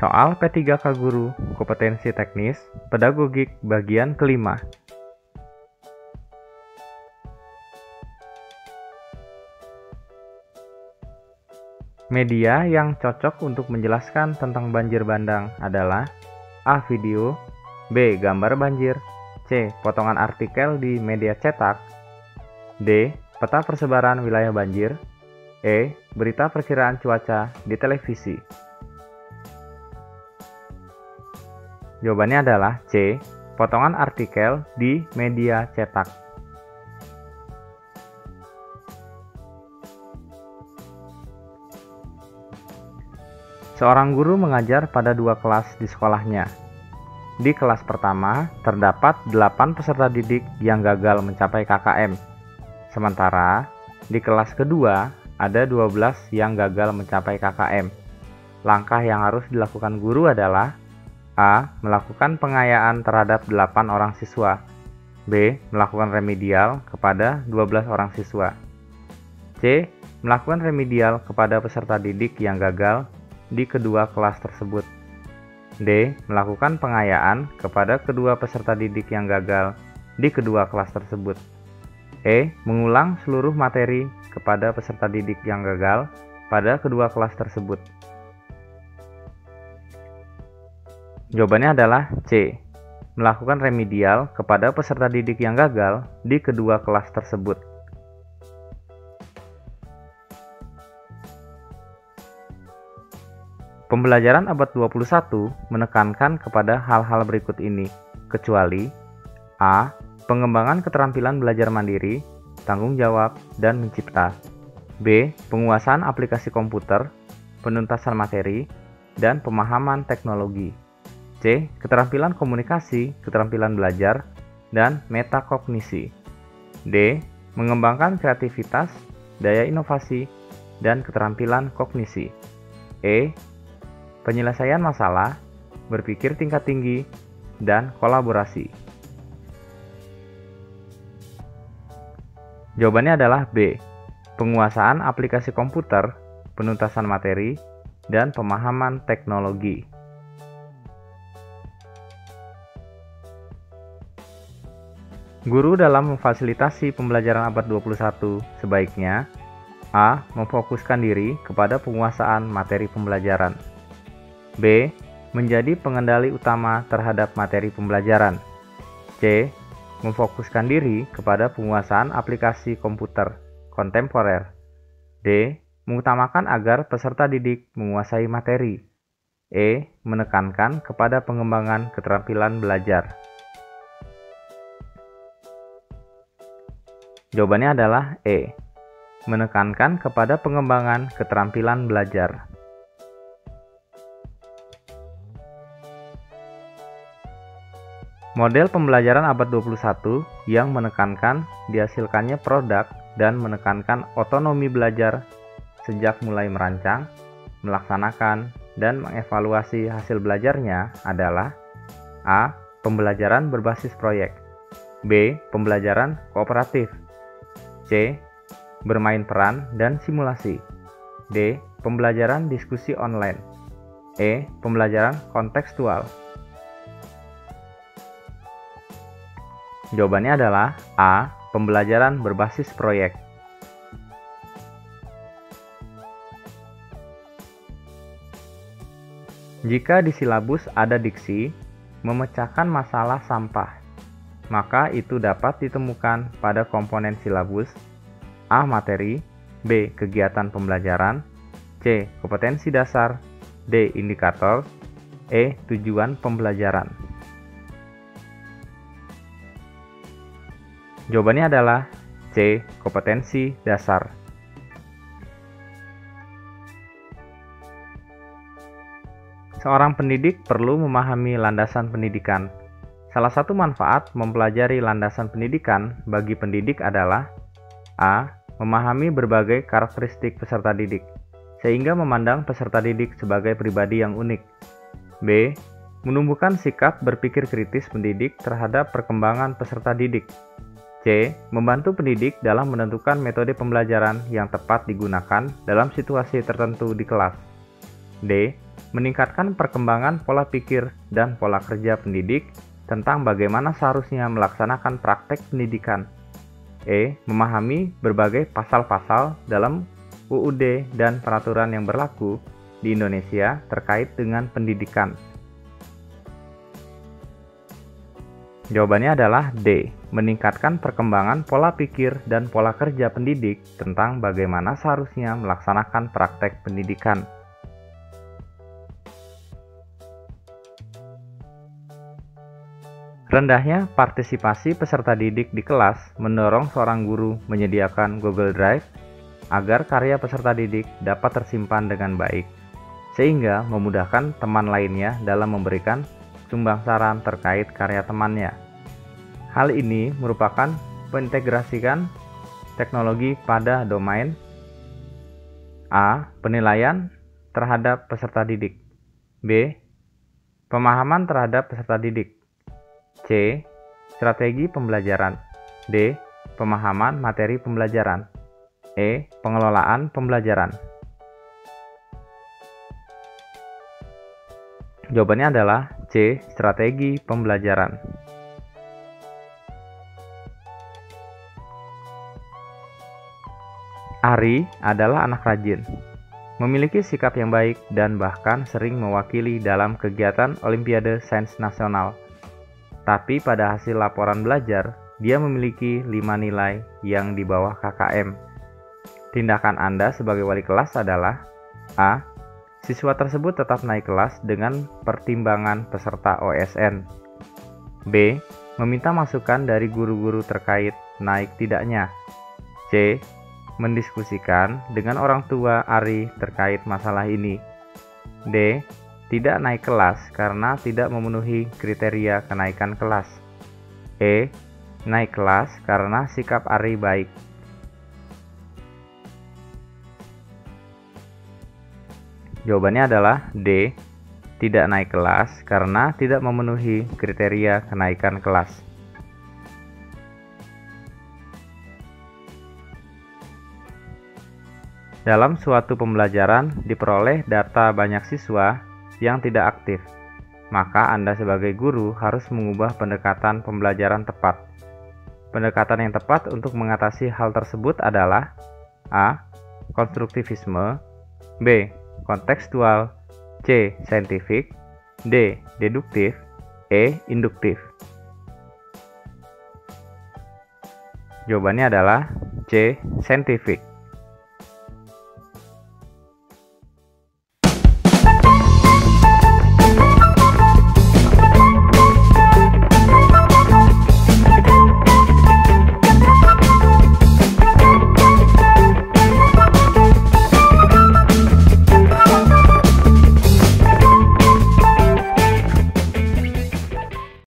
Soal P3K Guru, kompetensi teknis, pedagogik bagian kelima. Media yang cocok untuk menjelaskan tentang banjir bandang adalah A. Video, B. Gambar banjir, C. Potongan artikel di media cetak, D. Peta persebaran wilayah banjir, E. Berita perkiraan cuaca di televisi. Jawabannya adalah C. Potongan artikel di media cetak. Seorang guru mengajar pada 2 kelas di sekolahnya. Di kelas pertama, terdapat 8 peserta didik yang gagal mencapai KKM. Sementara, di kelas kedua, ada 12 yang gagal mencapai KKM. Langkah yang harus dilakukan guru adalah A. Melakukan pengayaan terhadap 8 orang siswa, B. Melakukan remedial kepada 12 orang siswa, C. Melakukan remedial kepada peserta didik yang gagal di kedua kelas tersebut, D. Melakukan pengayaan kepada kedua peserta didik yang gagal di kedua kelas tersebut, E. Mengulang seluruh materi kepada peserta didik yang gagal pada kedua kelas tersebut. Jawabannya adalah C. Melakukan remedial kepada peserta didik yang gagal di kedua kelas tersebut. Pembelajaran abad 21 menekankan kepada hal-hal berikut ini, kecuali A. Pengembangan keterampilan belajar mandiri, tanggung jawab, dan mencipta, B. Penguasaan aplikasi komputer, penuntasan materi, dan pemahaman teknologi, C. Keterampilan komunikasi, keterampilan belajar, dan metakognisi, D. Mengembangkan kreativitas, daya inovasi, dan keterampilan kognisi, E. Penyelesaian masalah, berpikir tingkat tinggi, dan kolaborasi. Jawabannya adalah B. Penguasaan aplikasi komputer, penuntasan materi, dan pemahaman teknologi. Guru dalam memfasilitasi pembelajaran abad 21 sebaiknya A. Memfokuskan diri kepada penguasaan materi pembelajaran, B. Menjadi pengendali utama terhadap materi pembelajaran, C. Memfokuskan diri kepada penguasaan aplikasi komputer kontemporer, D. Mengutamakan agar peserta didik menguasai materi, E. Menekankan kepada pengembangan keterampilan belajar. Jawabannya adalah E. Menekankan kepada pengembangan keterampilan belajar. Model pembelajaran abad 21 yang menekankan dihasilkannya produk dan menekankan otonomi belajar sejak mulai merancang, melaksanakan, dan mengevaluasi hasil belajarnya adalah A. Pembelajaran berbasis proyek, B. Pembelajaran kooperatif, C. Bermain peran dan simulasi, D. Pembelajaran diskusi online, E. Pembelajaran kontekstual. Jawabannya adalah A. Pembelajaran berbasis proyek. Jika di silabus ada diksi memecahkan masalah sampah, maka itu dapat ditemukan pada komponen silabus A. Materi, B. Kegiatan pembelajaran, C. Kompetensi dasar, D. Indikator, E. Tujuan pembelajaran. Jawabannya adalah C. Kompetensi dasar. Seorang pendidik perlu memahami landasan pendidikan. Salah satu manfaat mempelajari landasan pendidikan bagi pendidik adalah A. Memahami berbagai karakteristik peserta didik, sehingga memandang peserta didik sebagai pribadi yang unik. B. Menumbuhkan sikap berpikir kritis pendidik terhadap perkembangan peserta didik. C. Membantu pendidik dalam menentukan metode pembelajaran yang tepat digunakan dalam situasi tertentu di kelas. D. meningkatkan perkembangan pola pikir dan pola kerja pendidik tentang bagaimana seharusnya melaksanakan praktek pendidikan. E. Memahami berbagai pasal-pasal dalam UUD dan peraturan yang berlaku di Indonesia terkait dengan pendidikan. Jawabannya adalah D. Meningkatkan perkembangan pola pikir dan pola kerja pendidik tentang bagaimana seharusnya melaksanakan praktek pendidikan. Rendahnya partisipasi peserta didik di kelas mendorong seorang guru menyediakan Google Drive agar karya peserta didik dapat tersimpan dengan baik, sehingga memudahkan teman lainnya dalam memberikan sumbang saran terkait karya temannya. Hal ini merupakan pengintegrasikan teknologi pada domain A. Penilaian terhadap peserta didik, B. Pemahaman terhadap peserta didik, C. Strategi pembelajaran, D. Pemahaman materi pembelajaran, E. Pengelolaan pembelajaran. Jawabannya adalah C. Strategi pembelajaran. Ari adalah anak rajin, memiliki sikap yang baik dan bahkan sering mewakili dalam kegiatan Olimpiade Sains Nasional. Tapi pada hasil laporan belajar, dia memiliki 5 nilai yang di bawah KKM. Tindakan Anda sebagai wali kelas adalah A. Siswa tersebut tetap naik kelas dengan pertimbangan peserta OSN. B. Meminta masukan dari guru-guru terkait naik tidaknya. C. Mendiskusikan dengan orang tua Ari terkait masalah ini. D. Tidak naik kelas karena tidak memenuhi kriteria kenaikan kelas. E. Naik kelas karena sikap Ari baik. Jawabannya adalah D. Tidak naik kelas karena tidak memenuhi kriteria kenaikan kelas. Dalam suatu pembelajaran diperoleh data banyak siswa yang tidak aktif, maka Anda sebagai guru harus mengubah pendekatan pembelajaran tepat. Pendekatan yang tepat untuk mengatasi hal tersebut adalah A. Konstruktivisme, B. Kontekstual, C. Saintifik, D. Deduktif, E. Induktif. Jawabannya adalah C. Saintifik.